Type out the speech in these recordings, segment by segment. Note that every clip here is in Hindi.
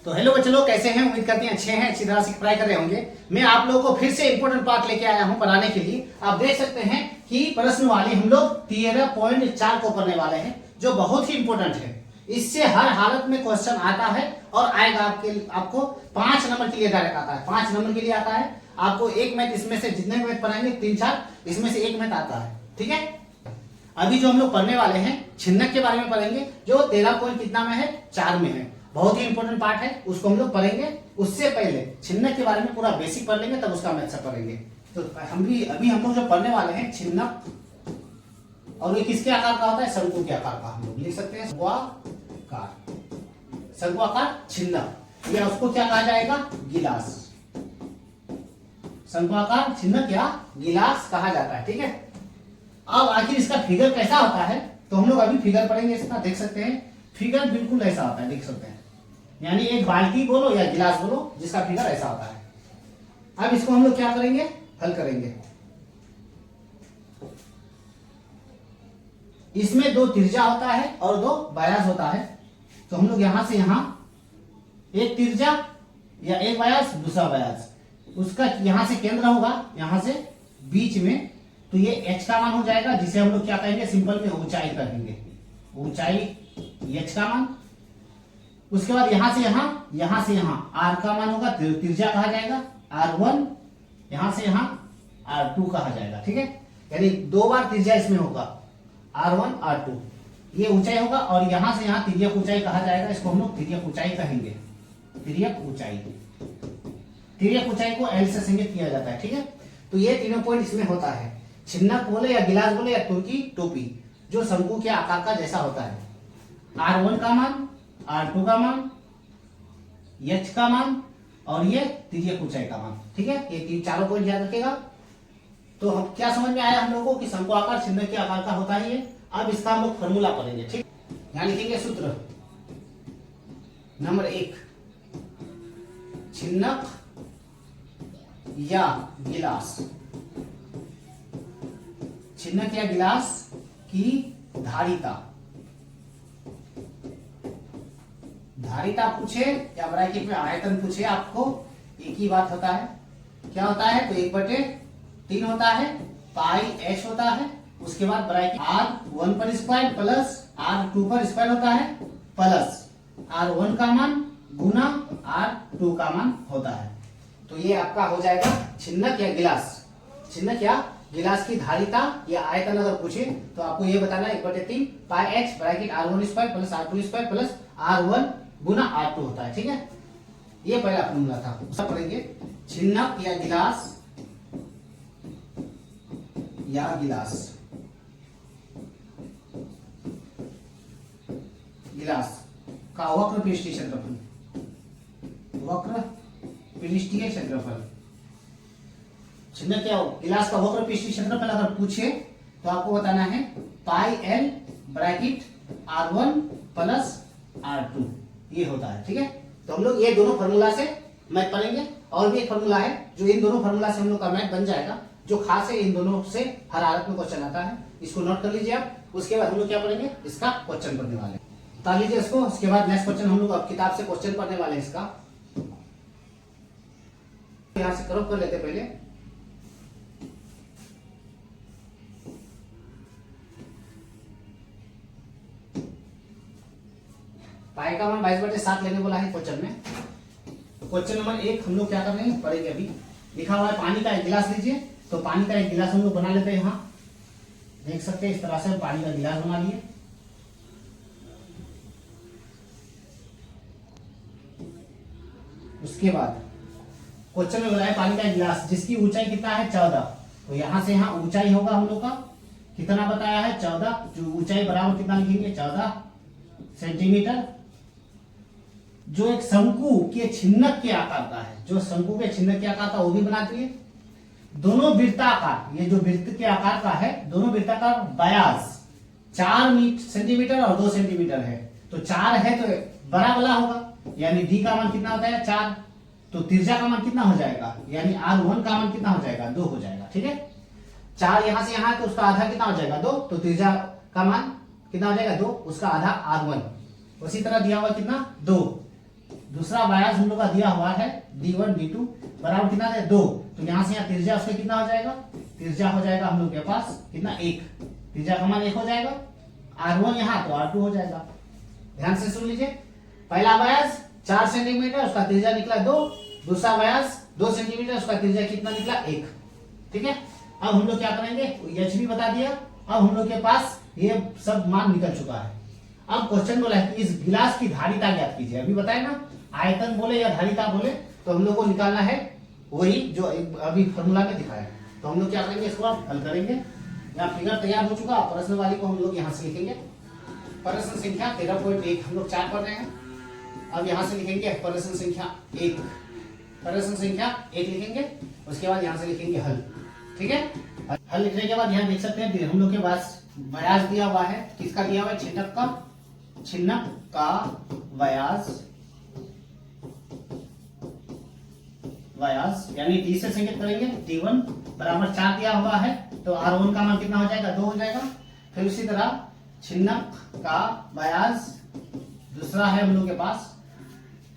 तो हेलो बच्चे लोग, कैसे हैं? उम्मीद करते हैं अच्छे हैं, अच्छी तरह से पढ़ाई कर रहे होंगे। मैं आप लोगों को फिर से इंपॉर्टेंट पार्ट लेके आया हूं पढ़ाने के लिए। आप देख सकते हैं कि प्रश्न वाली हम लोग 13.4 को पढ़ने वाले हैं, जो बहुत ही इंपॉर्टेंट है। इससे हर हालत में क्वेश्चन आता है और आएगा आपको 5 नंबर के लिए डायरेक्ट आता है। 5 नंबर के लिए आता है आपको। एक मैथ इसमें से जितने मैथ पढ़ाएंगे 3-4 इसमें से एक मैथ आता है, ठीक है। अभी जो हम लोग पढ़ने वाले हैं छिन्नक के बारे में पढ़ेंगे, जो 13 पॉइंट कितना में है, 4 में है। बहुत ही इंपॉर्टेंट पार्ट है, उसको हम लोग पढ़ेंगे। उससे पहले छिन्नक के बारे में पूरा बेसिक पढ़ लेंगे, तब उसका मैथ से पढ़ेंगे। तो अभी हम लोग जो पढ़ने वाले हैं छिन्नक, और ये किसके आकार का होता है? शंकु के आकार का। हम लोग लिख सकते हैं शंकुआकार छिन्नक, या उसको क्या कहा जाएगा? गिलास। शंकुआकार छिन्नक या गिलास कहा जाता है, ठीक है। अब आखिर इसका फिगर कैसा होता है, तो हम लोग अभी फिगर पढ़ेंगे इसका। देख सकते हैं फिगर बिल्कुल ऐसा होता है, देख सकते हैं। यानी एक बाल्टी बोलो या गिलास बोलो, जिसका फिगर ऐसा होता है। अब इसको हम लोग क्या करेंगे? हल करेंगे। इसमें 2 त्रिज्या होता है और 2 व्यास होता है। तो हम लोग यहां से यहां एक त्रिज्या या एक व्यास, दूसरा व्यास, उसका यहां से केंद्र होगा, यहां से बीच में। तो ये h का मान हो जाएगा, जिसे हम लोग क्या कहेंगे? सिंपल में ऊंचाई कहेंगे। ऊंचाई h का मान। उसके बाद यहां से यहां r का मान होगा, त्रिज्या कहा जाएगा r1। यहां से यहां r2 कहा जाएगा, ठीक है। यानी 2 बार त्रिज्या इसमें होगा, r1 r2। ये ऊंचाई होगा, और यहां से यहां तिर्यक ऊंचाई कहा जाएगा। इसको हम लोग तिर्यक ऊंचाई कहेंगे। तिर्यक ऊंचाई को L से संकेत किया जाता है, ठीक है। तो ये तीनों पॉइंट इसमें होता है। छिन्नक बोले या गिलास बोले या तुर्की टोपी, जो शंकु के आकार का जैसा होता है। r1 का मान, r2 का मान, h का मान, और ये तिर्यक ऊंचाई का मान, ठीक है। ये चारों पॉइंट याद रखेगा। तो हम क्या समझ में आया हम लोगों को कि शंकु आकार छिन्नक के आकार का होता है ये। अब इसका हम लोग फॉर्मूला पढ़ेंगे, ठीक। यहां लिखेंगे सूत्र नंबर 1, छिन्नक या गिलास, छिन्नक या गिलास की धारिता पूछे या ब्रैकेट में आयतन पूछे आपको, एक ही बात होता है। क्या होता है? तो 1/3 होता है, पाई h होता है। उसके बाद ब्रैकेट r1 पर स्क्वायर प्लस r2 पर स्क्वायर होता है, प्लस r1 का मान गुना r2 का मान होता है। तो ये आपका हो जाएगा छिन्नक या गिलास। छिन्नक या गिलास की धारिता या आयतन अगर पूछे तो आपको ये बताना है 1/3 पाई h bracket r1 square plus r2 square plus r1 गुना r2 होता है, ठीक है। ये पहला फॉर्मूला था। सब पढ़ेंगे। छिन्नक या गिलास का वक्र पृष्ठीय क्षेत्रफल, छिन्नक या गिलास का वक्र पृष्ठीय क्षेत्रफल अगर पूछे तो आपको बताना है पाई l bracket r1 plus r2, ये होता है, ठीक है। तो हम लोग ये दोनों फार्मूला से मैथ पढ़ेंगे। और भी एक फार्मूला है जो इन दोनों फार्मूला से हम लोग का मैथ बन जाएगा, जो खास है। इन दोनों से हर हालत में क्वेश्चन आता है, इसको नोट कर लीजिए आप। उसके बाद हम लोग क्या पढ़ेंगे? इसका क्वेश्चन पढ़ने वाले हैं। उतार लीजिए इसको। उसके बाद नेक्स्ट क्वेश्चन हम लोग अब किताब से क्वेश्चन पढ़ने वाले हैं। इसका यहां से क्रॉप कर लेते पहले। पाई का मान 22/7 लेने बोला है क्वेश्चन में। क्वेश्चन नंबर 1 हम लोग क्या कर रहे हैं? पढ़ेंगे। अभी लिखा हुआ है पानी का एक गिलास लीजिए। तो पानी का एक गिलास हम लोग बना लेते हैं। यहाँ देख सकते हैं इस तरह से पानी का गिलास बना लिए। उसके बाद क्वेश्चन में बोला है पानी का गिलास जिसकी ऊंचाई कितना है? 14। तो यहां से यहां ऊंचाई होगा हम लोग का कितना बताया है? 14। जो ऊंचाई बराबर कितना लिखेंगे? 14 सेंटीमीटर। जो एक शंकु के छिन्नक के आकार का है, जो शंकु के छिन्नक के आकार का, वो भी बनाती है। दोनों वृत्ताकार, ये जो वृत्त के आकार का है, दोनों वृत्ताकार व्यास 4 सेंटीमीटर और 2 सेंटीमीटर है। तो 4 है तो बड़ा वाला होगा, यानी d का मान कितना होता है? 4। तो त्रिज्या का मान कितना हो जाएगा? यानी r1 का मान कितना हो जाएगा? 2 हो जाएगा, ठीक है। 4 यहां से यहां है तो उसका आधा कितना हो जाएगा? 2। तो त्रिज्या का मान कितना हो जाएगा? 2। उसका आधा r1। उसी तरह दिया हुआ कितना? 2 दूसरा व्यास हम लोग का दिया हुआ है D1 D2 बराबर कितना है 2। तो यहाँ से यहाँ त्रिज्या उसका कितना हो जाएगा, त्रिज्या हो जाएगा हम लोग के पास कितना 1, त्रिज्या का मान 1 हो जाएगा। R1 यहाँ तो R2 हो जाएगा। ध्यान से सुन लीजिए, पहला व्यास 4 सेंटीमीटर उसका त्रिज्या निकला 2, दूसरा व्यास 2 सेंटीमीटर उसका त्रिज्या कितना निकला 1। ठीक है, अब हम लोग क्या करेंगे, एच भी बता दिया। अब हम लोग के पास ये सब मान निकल चुका है। अब क्वेश्चन बोला है कि इस गिलास की धारिता ज्ञात कीजिए। अभी बताए ना, आयतन बोले या धारिता बोले तो हम लोग को निकालना है वही जो अभी फॉर्मूला में दिखाया। तो हम लोग क्या करेंगे, इसको आप हल करेंगे। यहाँ फिगर तैयार हो चुका, प्रश्न वाली को हम लोग यहाँ से लिखेंगे। प्रश्न संख्या 13.1 हम लोग 4 पढ़ रहे हैं। अब यहाँ से लिखेंगे प्रश्न संख्या 1, प्रश्न संख्या 1 लिखेंगे, उसके बाद यहाँ से लिखेंगे हल। ठीक है, हल लिखने के बाद यहाँ देख सकते हैं हम लोग के पास व्यास दिया हुआ है। किसका दिया हुआ है, छिन्नक का व्यास यानी D से संकेत करेंगे। D1 बराबर 4 दिया हुआ है, तो R1 का मान कितना हो जाएगा 2 हो जाएगा। फिर उसी तरह छिन्नक का व्यास दूसरा है हम लोग के पास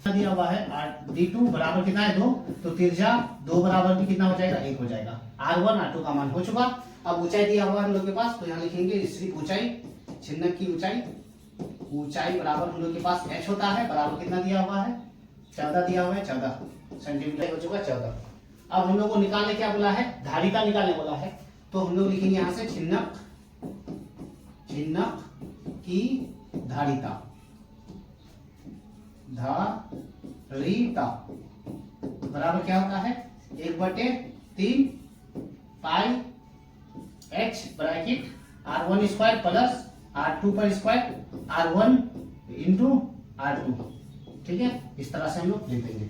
दिया हुआ है D2 बराबर कितना है 2, तो त्रिज्या 2 बराबर भी कितना हो जाएगा 1 हो जाएगा। R1 R2 का मान हो चुका। अब ऊंचाई दिया हुआ है हम लोग के पास, तो यहाँ लिखेंगे सिर्फ ऊंचाई, छिन्नक की ऊंचाई बराबर हम लोग के पास h होता है, बराबर कितना दिया हुआ है 14 दिया हुआ है, 14 सेंटीमीटर हो चुका 14। अब हम लोग को निकालने क्या बोला है, धारिता निकालने बोला है। तो हम लोग लिखेंगे यहाँ से छिन्नक की धारिता बराबर क्या होता है 1/3 पाई h bracket R1 square plus R2 पर स्क्वायर R1 इंटू R2। ठीक है, इस तरह से हम लोग लिख देंगे।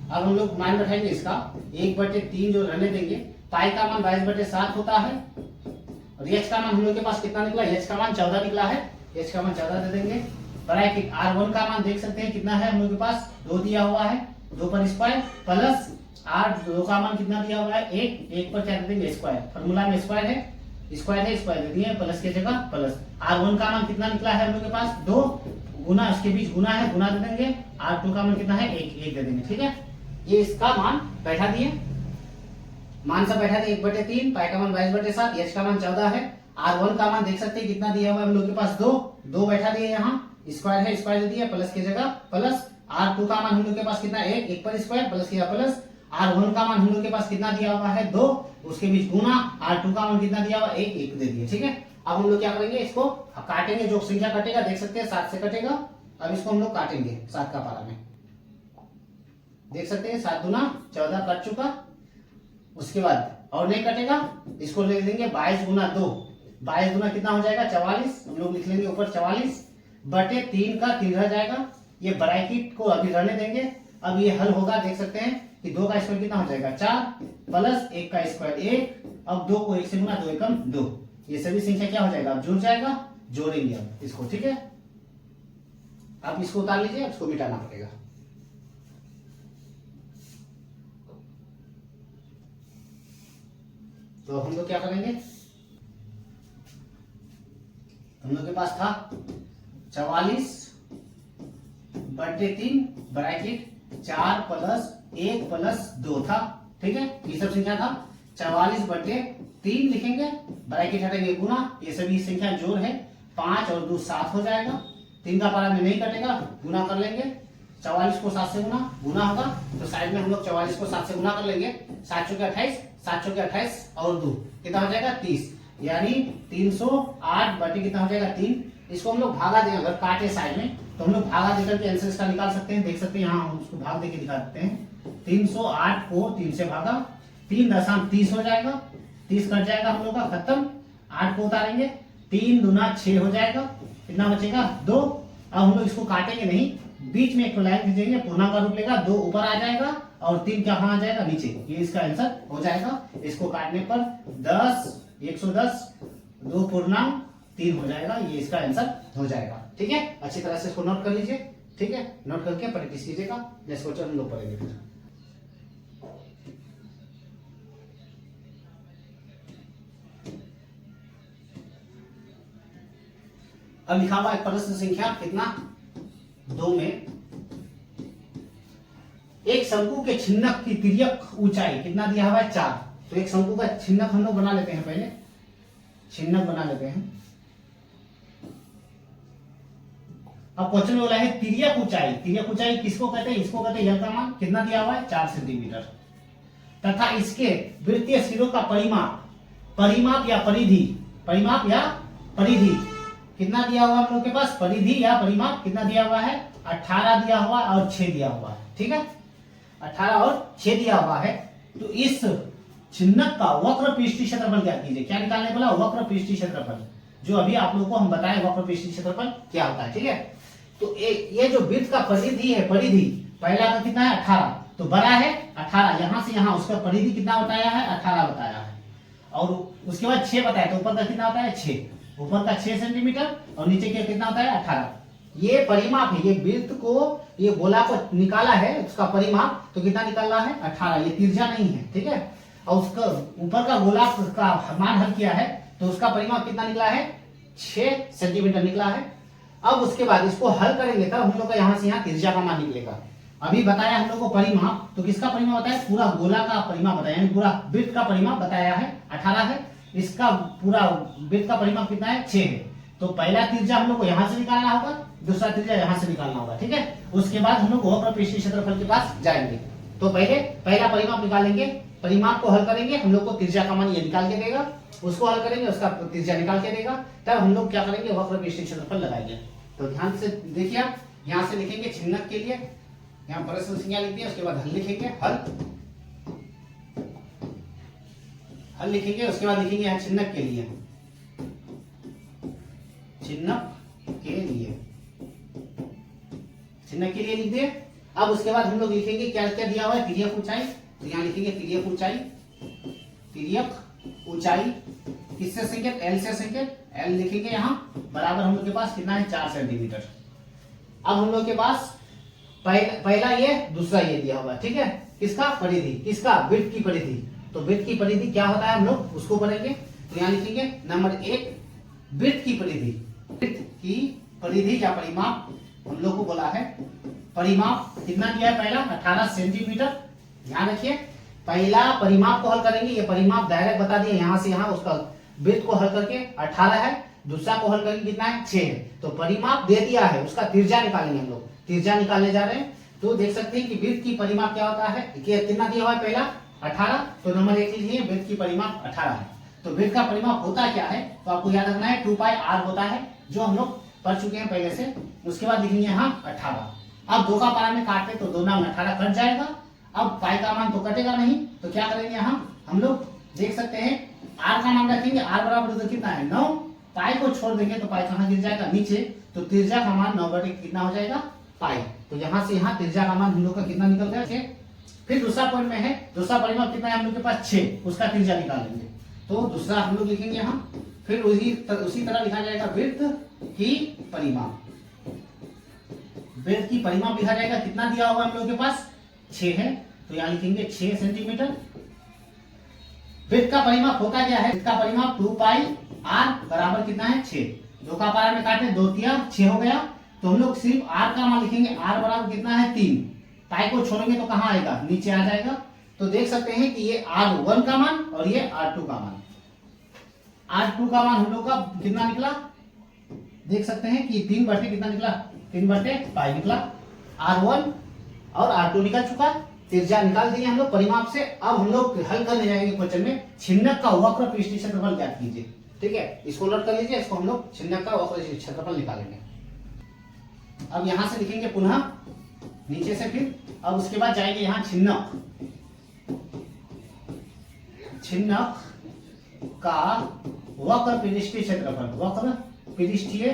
अब हम लोग मान बैठाएंगे इसका 1/3 जो रहने देंगे। पाई का मान 22/7 होता है और h का मान हम लोग के पास कितना निकला, h का मान 14 निकला है, h का मान 14 दे देंगे। ब्रैकेट R1 का मान देख सकते हैं कितना है हम लोग के पास 2 दिया हुआ है, 2 पर स्क्वायर प्लस R2 का मान कितना दिया हुआ है 1 पर क्या दे देंगे स्क्वायर, फॉर्मूला में स्क्वायर है स्क्वायर दे दिए, प्लस की जगह प्लस। R1 का मान कितना निकला है हम लोग के पास 2, गुना इसके बीच गुना है, गुना दे देंगे। R2 का मान कितना है 1 दे देंगे। ठीक है, ये इसका मान बैठा दिए, मान सब बैठा दिए 1/3, पाई का मान 22/7, h का मान 14 है। R1 का मान देख सकते हैं कितना दिया हुआ है हम लोग के पास 2 बैठा दिए, यहाँ स्क्वायर है स्क्वायर दे दिया, प्लस की जगह प्लस। R2 का मान हम लोग के पास कितना 1 पर स्क्वायर प्लस किया प्लस। R1 का मान हम लोग के पास कितना दिया हुआ है 2, उसके बीच गुना। R2 का मान कितना दिया हुआ 1 दे दिए। ठीक है, अब हम लोग क्या करेंगे, इसको काटेंगे, जो संख्या कटेगा देख सकते हैं 7 से कटेगा। अब इसको हम लोग काटेंगे 7 का पारा में, देख सकते हैं 7 दूना 14 कट चुका। उसके बाद और नहीं कटेगा, इसको लिख देंगे 22 गुना 2, 22 गुना कितना हो जाएगा 44, हम लोग लिख लेंगे ऊपर 44/3 का 3 रह जाएगा। ये ब्रैकेट को अभी रहने देंगे। अब ये हल होगा, देख सकते हैं कि 2 का स्क्वायर कितना हो जाएगा 4 प्लस 1 का स्क्वायर 1। अब 2 को 1 से गुना 2 एकम 2, ये सभी संख्या क्या हो जाएगा अब जुड़ जाएगा, जोड़ेंगे अब इसको। ठीक है, अब इसको उतार लीजिए, अब इसको मिटाना पड़ेगा। तो हम लोग क्या करेंगे, हम लोग के पास था 44/3 ब्रैकेट 4 प्लस 1 प्लस 2 था। ठीक है, ये सब संख्या था 44/3 लिखेंगे, ब्रैकेट हटेंगे गुना, ये सभी संख्या जोड़ है, 5 और 2 7 हो जाएगा। 3 का पारा में नहीं कटेगा, गुना कर लेंगे। 44 को 7 से गुना होगा, तो साइड में हम लोग 44 को 7 से गुना कर लेंगे। 7 चौके 28, 7 चौके 28 और 2 कितना हो जाएगा 30, यानी 308 बटे कितना हो जाएगा 3। इसको हम लोग भागा देंगे, अगर काटे साइड में तो हम लोग भागा देकर के आंसर इसका निकाल सकते हैं। देख सकते हैं यहाँ हम उसको भाग देके दिखा देते हैं। 308 को 3 से भागा, 3 दशम 30 हो जाएगा, 30 कट जाएगा हम लोग का, खत्म। 8 को उतारेंगे, 3 दूना 6 हो जाएगा, कितना बचेगा 2। अब हम लोग इसको काटेंगे नहीं, बीच में एक लाइन खींचेंगे, पूर्णांक का रूप लेगा, 2 ऊपर आ जाएगा और 3 क्या आ जाएगा नीचे, ये इसका आंसर हो जाएगा। इसको काटने पर 10 110 2 पूर्णांक 3 हो जाएगा, ये इसका आंसर हो जाएगा। ठीक है, अच्छी तरह से इसको नोट कर लीजिए। ठीक है, नोट करके प्रैक्टिस कीजिएगा, नेक्स्ट क्वेश्चन हम लोग पढ़ेंगे फिर। अब लिखा हुआ है प्रश्न संख्या कितना 2 में एक शंकु के छिन्नक की तिर्यक ऊंचाई कितना दिया हुआ है 4। तो एक शंकु का छिन्नक हम लोग बना लेते हैं, पहले छिन्नक बना लेते हैं। अब क्वेश्चन में बोला है तिर्यक ऊंचाई। तिर्यक ऊंचाई किसको कहते हैं? इसको कहते हैं। यह का मान कितना दिया हुआ है 4 सेंटीमीटर तथा इसके वृत्तीय सिरों का परिमाप या परिधि कितना दिया हुआ हम लोग के पास? परिधि या परिमाप कितना दिया हुआ है? 18 दिया हुआ और 6 दिया हुआ है। ठीक है, 18 और 6 दिया हुआ है। तो इस छिन्नक का वक्र पृष्ठीय क्षेत्रफल ज्ञात कीजिए। क्या निकालने बोला? वक्र पृष्ठीय क्षेत्रफल, जो अभी आप लोगों को हम बताएं वक्र पृष्ठीय क्षेत्रफल क्या होता है। ठीक है, तो ये जो वृत्त का परिधि है, परिधि पहला का कितना है 18, तो बड़ा है 18, यहां से यहां उसका परिधि कितना बताया है? 18 बताया है। और उसके बाद 6 बताया, तो ऊपर का कितना होता है 6, ऊपर का 6 सेंटीमीटर और नीचे का कितना होता है 18। ये परिमाप है, ये वृत्त को, ये गोला को निकाला है उसका परिमाप, तो कितना निकालना है 18, ये तिरछा नहीं है। ठीक है, और उसका ऊपर का गोला का मान हल किया है, तो उसका परिमाप कितना निकला है 6 सेंटीमीटर निकला है। अब उसके बाद इसको हल करेंगे तब हम लोग का यहाँ से यहाँ तिरछा का मान निकलेगा। अभी बताया हम लोग को परिमाप, तो किसका परिमाप बताया? पूरा गोला का परिमाप बताया, यानी पूरा वृत्त का परिमाप बताया है 18 है। इसका पूरा वृत्त का परिमाप कितना है 6 है। तो पहला तिरछा हम लोग को यहाँ से निकालना होगा, दूसरा तिरछा यहाँ से निकालना होगा। ठीक है, उसके बाद हम लोग वक्र पृष्ठीय क्षेत्रफल के पास जाएंगे। तो पहला परिमाप निकालेंगे, परिमाप को हल करेंगे, हम लोग को तिरछा का मान ये निकाल के देगा, उसको हल करेंगे, उसका तिरछा निकाल के देगा, तब हम लोग क्या करेंगे? वक्र पृष्ठीय क्षेत्रफल लगाएंगे। तो ध्यान से देखिए, यहाँ से लिखेंगे छिन्नक के लिए, यहाँ प्रश्न संज्ञा लिखते हैं, उसके बाद हल लिखेंगे, हल लिखेंगे, उसके बाद लिखेंगे यहाँ छिन्नक के लिए, छिन्नक के लिए लिख दिए। अब उसके बाद हम लोग लिखेंगे क्या क्या दिया हुआ है? तिर्यक ऊंचाई, तो यहाँ लिखेंगे तिर्यक ऊंचाई किससे संकेत? L से संकेत, L लिखेंगे यहाँ बराबर हम लोग के पास कितना है 4 सेंटीमीटर। अब हम लोग के पास पहला ये, दूसरा ये दिया हुआ है। ठीक है, किसका? परिधि, किसका? वृत्त की परिधि। तो वृत्त की परिधि क्या होता है हम लोग उसको पढ़ेंगे। तो यहाँ लिखेंगे नंबर 1 वृत्त की परिधि, वृत्त की परिधि या परिमाप हम लोग को बोला है। परिमाप कितना दिया है? पहला 18 सेंटीमीटर। ध्यान रखिए, पहला परिमाप को हल करेंगे, ये परिमाप डायरेक्ट बता दिए, यहाँ से यहाँ उसका वृत्त को हल करके 18 है, दूसरा को हल करके कितना है 6 है। तो परिमाप दे दिया है, उसका तिरछा निकालेंगे हम लोग, तिरछा निकालने जा रहे हैं। तो देख सकते हैं कि वृत्त की परिमाप क्या होता है, कितना दिया हुआ है पहला 18, तो नंबर 1 लिखिए वृत्त की परिमाप 18 है। तो वृत्त का परिमाप होता क्या है? तो आपको याद रखना है 2 पाई r होता है, जो हम लोग पढ़ चुके हैं पहले से। उसके बाद लिखेंगे यहाँ 18। अब 2 का पारा में काटते तो 2 नाम 18 कट जाएगा। अब पाई का मान तो कटेगा नहीं, तो क्या करेंगे यहाँ हम लोग देख सकते हैं r का मान रखेंगे, r बराबर तो कितना है 9, पाई को छोड़ देंगे तो पाई कहाँ गिर जाएगा? नीचे। तो तिरछा का मान 9 कितना हो जाएगा? पाई। तो यहाँ से यहाँ तिरछा का मान हम लोग का कितना निकल गया 6। फिर दूसरा पॉइंट में है, दूसरा परिमाप कितना है हम लोग के पास 6, उसका तिरछा निकालेंगे। तो दूसरा हम लोग लिखेंगे यहाँ, फिर उसी तरह लिखा जाएगा वृत्त की परिमाप, वृत्त की परिमाप लिखा जाएगा। कितना दिया होगा हम लोग के पास? 6 है, तो यहाँ लिखेंगे 6 सेंटीमीटर। वृत्त का परिमाप होता क्या है? वृत्त का परिमाप 2 पाई r बराबर कितना है 6। 2 का पारा में काटे 2 तिया 6 हो गया, तो हम लोग सिर्फ r का मान लिखेंगे, r बराबर कितना है 3। पाई को छोड़ेंगे तो कहाँ आएगा? नीचे आ जाएगा। तो देख सकते हैं कि ये r1 का मान और ये r2 का मान, r2 का मान हम लोग का कितना निकला? देख सकते हैं कि 3 बटे कितना निकला? 3 बटे पाई निकला। r1 और r2 निकल चुका, तिरछा निकाल दिए हम लोग परिमाप से। अब हम लोग हल करने जाएंगे क्वेश्चन में, छिन्नक का वक्र पृष्ठीय क्षेत्रफल ज्ञात कीजिए। ठीक है, इसको नोट कर लीजिए, इसको हम लोग छिन्नक का वक्र क्षेत्रफल निकालेंगे। अब यहां से लिखेंगे पुनः नीचे से, फिर अब उसके बाद जाएंगे यहाँ छिन्नक का वक्र पृष्ठीय क्षेत्रफल, वक्र पृष्ठीय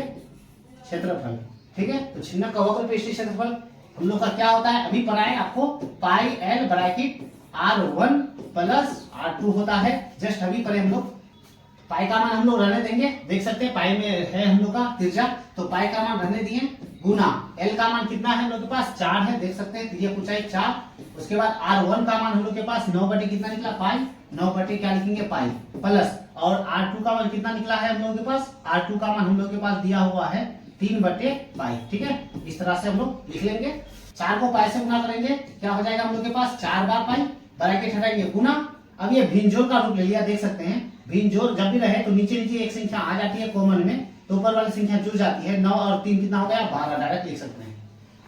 क्षेत्रफल। ठीक है, तो छिन्नक का वक्र पृष्ठीय क्षेत्रफल हम लोग का क्या होता है? अभी पढ़ाए आपको, पाई l bracket r1 plus r2 होता है। जस्ट अभी पढ़े हम लोग। पाई का मान हम लोग रहने देंगे, देख सकते हैं पाई में है हम लोग का तिरछा, तो पाई का मान रहने दिए, गुना l का मान कितना है हम लोग के पास 4 है, देख सकते हैं तिर्यक ऊंचाई 4। उसके बाद r1 का मान हम लोग के पास 9 बटे कितना निकला? पाई। 9 बटे क्या लिखेंगे? पाई प्लस, और r2 का मान कितना निकला है हम लोग के पास? r2 का मान हम लोग के पास दिया हुआ है 3/पाई। ठीक है, इस तरह से हम लोग लिख लेंगे। 4 को पाई से गुना करेंगे, क्या हो जाएगा हम लोग के पास 4 बार पाई, ब्रैकेट हटाएंगे गुना। अब ये भिन्न जोड़ का रूप ले लिया, देख सकते हैं भिन्न जोड़ जब भी रहे तो नीचे नीचे एक संख्या आ जाती है कॉमन में, तो ऊपर वाली संख्या जुड़ जाती है। 9 और 3 कितना हो गया 12, डायरेक्ट लिख सकते हैं।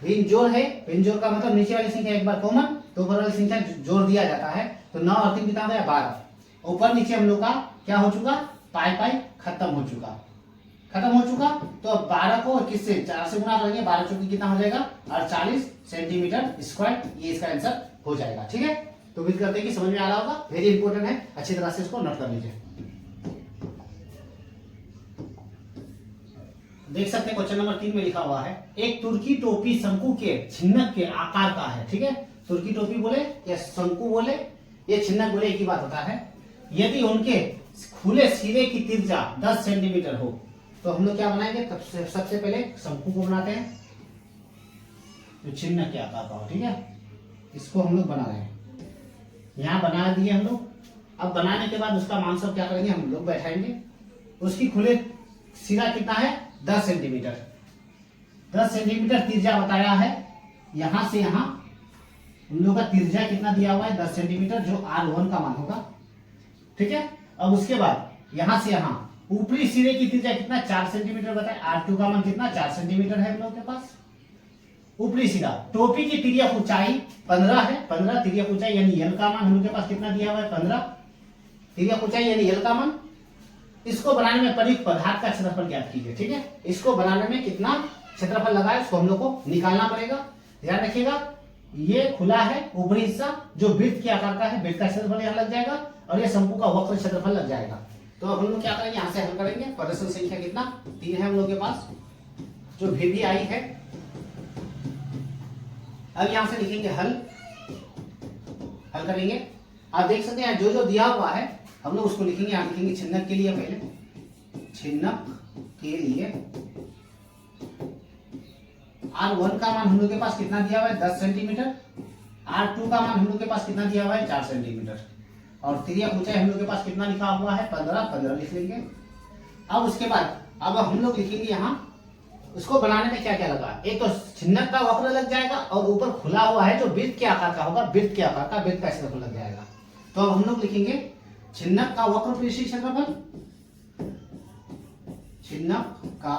भिन्न जोड़ है, भिन्न जोड़ का मतलब नीचे वाली संख्या एक बार कॉमन तो ऊपर वाली संख्या जोड़ दिया जाता है, तो 9 और 3 कितना हो गया 12। ऊपर नीचे हम लोग का क्या हो चुका, पाई पाई खत्म हो चुका। तो अब 12 को किससे 4 से गुना करेंगे, 12 चौकी कितना हो जाएगा 48 सेंटीमीटर स्क्वायर, ये इसका आंसर हो जाएगा। ठीक है, तो उम्मीद करते हैं कि समझ में आ रहा होगा, वेरी इंपॉर्टेंट है, अच्छी तरह से इसको नोट कर लीजिए। देख सकते हैं क्वेश्चन नंबर 3 में लिखा हुआ है, एक तुर्की टोपी शंकु के छिन्नक के आकार का है। ठीक है, तुर्की टोपी बोले या शंकु बोले, ये छिन्नक बोले एक ही बात होता है। यदि उनके खुले सिरे की त्रिज्या 10 सेंटीमीटर हो तो हम लोग क्या बनाएंगे, सबसे पहले शंकु को बनाते हैं जो छिन्नक के आकार का हो। ठीक है, इसको हम लोग बना रहे हैं, यहाँ बना दिए हम लोग। अब बनाने के बाद उसका मान सब क्या करेंगे, हम लोग बैठाएंगे। उसकी खुले सिरा कितना है 10 सेंटीमीटर, 10 सेंटीमीटर त्रिज्या बताया है। यहां से यहां हम लोग का त्रिज्या कितना दिया हुआ है 10 सेंटीमीटर, जो R1 का मान होगा। ठीक है, अब उसके बाद यहां से यहां ऊपरी सिरे की त्रिज्या कितना 4 सेंटीमीटर बताए, R2 का मान कितना 4 सेंटीमीटर है हम लोग के पास। ऊपरी सिरा टोपी की तिर्यक ऊंचाई 15 है, 15 तिर्यक ऊंचाई यानी L का मान हम लोग के पास कितना दिया हुआ है 15 तिर्यक ऊंचाई यानी L का मान। इसको बनाने में प्रयुक्त पदार्थ का क्षेत्रफल ज्ञात कीजिए। ठीक है, इसको बनाने में कितना क्षेत्रफल लगा है उसको हम लोग को निकालना पड़ेगा। ध्यान रखिएगा, ये खुला है ऊपरी हिस्सा जो वृत्त के आकार का है, वृत्त का क्षेत्रफल यहाँ लग जाएगा और ये शंकु का वक्र क्षेत्रफल लग जाएगा। तो अब हम लोग क्या करेंगे, यहाँ से हल करेंगे। प्रदर्शन संख्या कितना 3 है हम लोग के पास, जो भी आई है। अब यहां से लिखेंगे हल करेंगे। आप देख सकते हैं जो जो दिया हुआ है हम लोग उसको लिखेंगे। यहाँ लिखेंगे छिन्नक के लिए, पहले छिन्नक के लिए R1 का मान हम लोग के पास कितना दिया हुआ है 10 सेंटीमीटर, R2 का मान हम लोग के पास कितना दिया हुआ है 4 सेंटीमीटर, और तिर्यक ऊंचाई हम लोग के पास कितना लिखा हुआ है 15 लिख लेंगे। अब उसके बाद अब हम लोग लिखेंगे यहाँ उसको बनाने में क्या क्या लगा, एक तो छिन्नक का वक्र लग जाएगा और ऊपर खुला हुआ है जो वृत्त के आकार का होगा, वृत्त के आकार का, वृत्त का क्षेत्रफल लग जाएगा। तो अब हम लोग लिखेंगे छिन्नक का वक्र पृष्ठीय क्षेत्रफल, छिन्नक का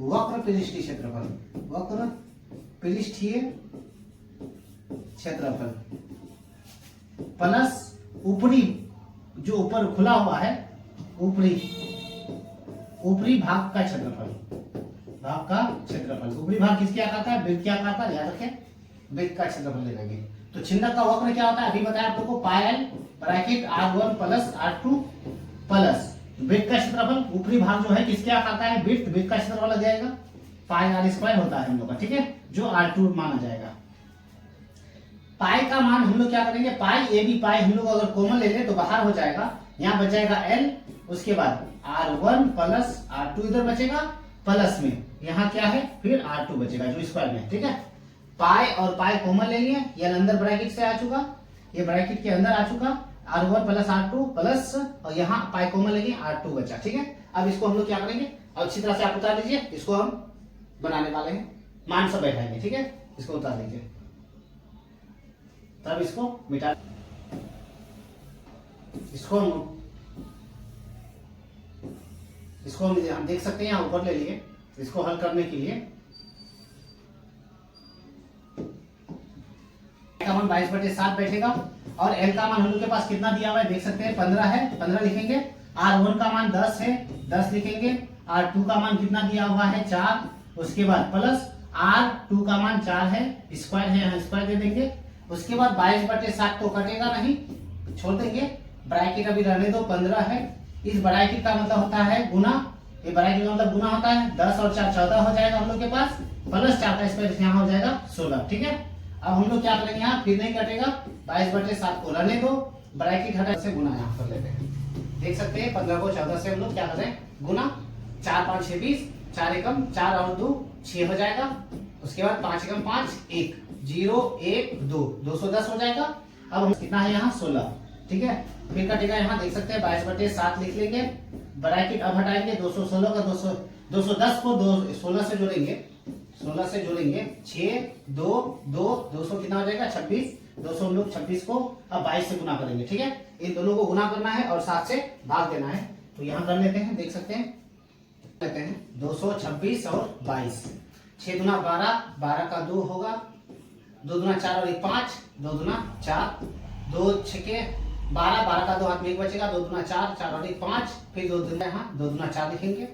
वक्र पृष्ठीय क्षेत्रफल, वक्र पृष्ठीय क्षेत्रफल प्लस ऊपरी जो ऊपर खुला हुआ है ऊपरी भाग का क्षेत्रफल, ऊपरी भाग किसके आकार का है वृत्त के आकार का, याद रखें वृत्त का क्षेत्रफल ले लेंगे। तो छिन्नक का वक्र क्या होता है अभी बताया आप लोगों को, pi L bracket R1 plus R2 plus वृत्त का क्षेत्रफल, ऊपरी भाग जो है किसके आकार का है वृत्त का क्षेत्रफल लग जाएगा, पाई R स्क्वायर होता है हम लोग का। ठीक है, जो R2 माना जाएगा। पाई का मान हम लोग क्या करेंगे, पाई ए बी पाई हम लोग अगर कॉमन ले लें तो बाहर हो जाएगा, यहाँ बच जाएगा L, उसके बाद R1 प्लस R2 इधर बचेगा, प्लस में यहाँ क्या है फिर R2 बचेगा जो स्क्वायर में। ठीक है, पाई और पाई कॉमन ले लिए, ये अंदर ब्रैकेट से आ चुका, ये ब्रैकेट के अंदर आ चुका, R1 प्लस R2 प्लस और यहाँ पाई कॉमन लेंगे R2 बचा। ठीक है, अब इसको हम लोग क्या करेंगे, अब अच्छी तरह से आप उतार लीजिए, इसको हम बनाने वाले हैं, मान सब बैठाएंगे। ठीक है, इसको उतार लीजिए, तब इसको मिटा, इसको हम देख सकते हैं यहाँ ऊपर ले लिए। इसको हल करने के लिए का मान 22/7 बैठेगा और L का मान हम लोग के पास कितना दिया हुआ है देख सकते हैं 15 है, 15 लिखेंगे। R1 का मान 10 है, 10 लिखेंगे। R2 का मान कितना दिया हुआ है 4, उसके बाद प्लस R2 का मान 4 है, स्क्वायर है यहाँ स्क्वायर दे देंगे। उसके बाद 22/7 तो कटेगा नहीं, छोड़ देंगे, ब्रैकेट अभी रहने दो, 15 है। इस ब्रैकेट का मतलब होता है गुना, ये ब्रैकेट का मतलब गुना होता है, 10 और 4 14 हो जाएगा हम लोग के पास, प्लस 4 का स्क्वायर यहाँ हो जाएगा 16। ठीक है, अब हम लोग क्या करेंगे यहाँ फिर नहीं कटेगा, 22/7 को रहने दो, ब्रैकेट हटा से गुना यहाँ कर लेते हैं। देख सकते हैं 15 को 14 से हम लोग क्या कर रहे हैं गुना, 4 5 6 20, 4 एकम 4 और 2 6 हो जाएगा। उसके बाद 5 एकम 5 1 0 1 2 210 हो जाएगा। अब हम कितना है यहाँ 16। ठीक है, फिर कटेगा यहाँ देख सकते हैं 22/7 लिख लेंगे, ब्रैकेट अब हटाएंगे, 216 का 210 को 16 से जोड़ेंगे, 16 से जोड़ेंगे 6 2 2 200 कितना हो जाएगा 26, 200 हम लोग 26 को अब 22 से गुना करेंगे। ठीक है, इन दोनों को गुना करना है और 7 से भाग देना है। तो यहाँ कर लेते हैं, देख सकते हैं, लेते हैं 226 और 22, 6 दूना 12, 12 का 2 होगा, 2 दूना 4 और 1 5, 2 दूना 4, 2 छके 12, 12 का 2 हाथ में 1 बचेगा, 2 दूना 4, 4 और 1 5, फिर 2 दूना, यहाँ 2 दूना 4 लिखेंगे,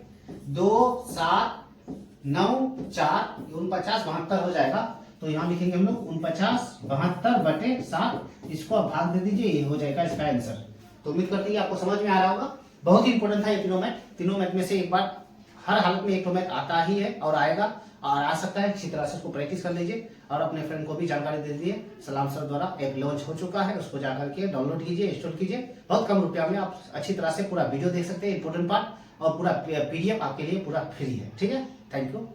2 7 9 4 49 72 हो जाएगा। तो यहाँ लिखेंगे हम लोग 49 72 बटे 7, इसको आप भाग दे दीजिए, ये हो जाएगा इसका आंसर। तो उम्मीद करती है आपको समझ में आ रहा होगा। बहुत ही इंपॉर्टेंट था ये तीनों मैथ में से एक बार हर हालत में एक तो मैथ आता ही है और आएगा और आ सकता है, इसी तरह से उसको प्रैक्टिस कर लीजिए और अपने फ्रेंड को भी जानकारी दे दीजिए। सलाम सर द्वारा ऐप लॉन्च हो चुका है, उसको जाकर के डाउनलोड कीजिए, इंस्टॉल कीजिए। बहुत कम रुपया में आप अच्छी तरह से पूरा वीडियो देख सकते हैं, इंपॉर्टेंट पार्ट, और पूरा पीडीएफ आपके लिए पूरा फ्री है। ठीक है, थैंक यू।